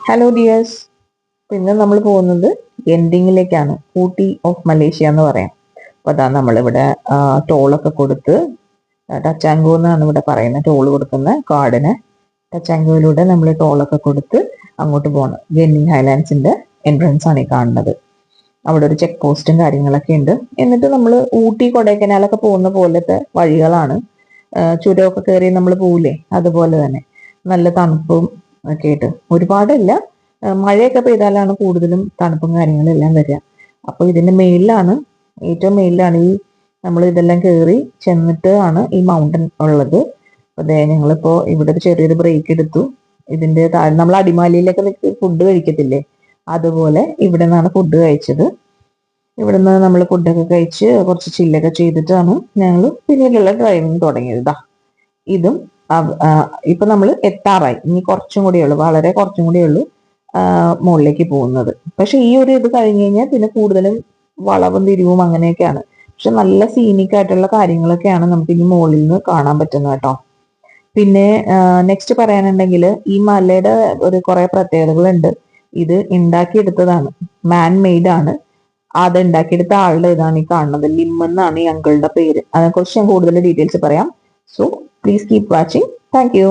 Hello dears. പിന്നെ നമ്മൾ പോകുന്നത് എൻഡിങ്ങിലേക്കാണ്. ഊട്ടി ഓഫ് മലേഷ്യ എന്ന് പറയാം. അപ്പോൾ അതാ നമ്മളിവിടെ ടോളൊക്കെ കൊടുത്ത് ടച്ചാങ്കോ എന്നാണ് ഇവിടെ പറയുന്നത്. ടോൾ കൊടുക്കുന്ന കാർഡിന് ടച്ചാങ്കോയിലൂടെ നമ്മൾ ടോളൊക്കെ കൊടുത്ത് അങ്ങോട്ട് പോകണം. ഗെന്നിങ് ഹൈലാൻഡ്സിന്റെ എൻട്രൻസ് ആണ് ഈ കാണുന്നത്. അവിടെ ഒരു ചെക്ക് പോസ്റ്റും കാര്യങ്ങളൊക്കെ ഉണ്ട്. എന്നിട്ട് നമ്മൾ ഊട്ടി കൊടൈക്കനാലൊക്കെ പോകുന്ന പോലത്തെ വഴികളാണ്. ചുരമൊക്കെ കയറി നമ്മൾ പോവില്ലേ, അതുപോലെ തന്നെ നല്ല തണുപ്പും ഒക്കെ ആയിട്ട്. ഒരുപാടില്ല, മഴയൊക്കെ പെയ്താലാണ് കൂടുതലും തണുപ്പും കാര്യങ്ങളെല്ലാം വരിക. അപ്പൊ ഇതിന്റെ മേളിലാണ്, ഏറ്റവും മേളിലാണ് ഈ നമ്മൾ ഇതെല്ലാം കയറി ചെന്നിട്ട് ആണ് ഈ മൗണ്ടൻ ഉള്ളത്. അതെ, ഞങ്ങളിപ്പോ ഇവിടെ ഒരു ചെറിയൊരു ബ്രേക്ക് എടുത്തു. ഇതിന്റെ താഴെ നമ്മൾ അടിമാലിയിലൊക്കെ ഫുഡ് കഴിക്കത്തില്ലേ, അതുപോലെ ഇവിടെ നിന്നാണ് ഫുഡ് കഴിച്ചത്. ഇവിടുന്ന് നമ്മൾ ഫുഡൊക്കെ കഴിച്ച് കുറച്ച് ചില്ലൊക്കെ ചെയ്തിട്ടാണ് ഞങ്ങൾ പിന്നീടുള്ള ഡ്രൈവിംഗ് തുടങ്ങിയത്. ഇതും ഇപ്പൊ നമ്മൾ എത്താറായി. ഇനി കുറച്ചും കൂടിയേ ഉള്ളൂ, വളരെ കുറച്ചും കൂടിയേ ഉള്ളൂ മുകളിലേക്ക് പോകുന്നത്. പക്ഷെ ഈ ഒരു ഇത് കഴിഞ്ഞ് കഴിഞ്ഞാൽ പിന്നെ കൂടുതലും വളവും തിരിവും അങ്ങനെയൊക്കെയാണ്. പക്ഷെ നല്ല സീനിക് ആയിട്ടുള്ള കാര്യങ്ങളൊക്കെയാണ് നമുക്ക് ഇനി മുകളിൽ നിന്ന് കാണാൻ പറ്റുന്നത് കേട്ടോ. പിന്നെ നെക്സ്റ്റ് പറയാനുണ്ടെങ്കിൽ ഈ മലയുടെ ഒരു കുറെ പ്രത്യേകതകളുണ്ട്. ഇത് ഉണ്ടാക്കിയെടുത്തതാണ്, മാൻ മെയ്ഡ് ആണ്. അത് ഉണ്ടാക്കിയെടുത്ത ആളുടെ ഇതാണ് ഈ കാണുന്നത്. ലിം എന്നാണ് ഈ അങ്കിളുടെ പേര്. അതിനെക്കുറിച്ച് ഞാൻ കൂടുതൽ ഡീറ്റെയിൽസ് പറയാം. So please keep watching. Thank you.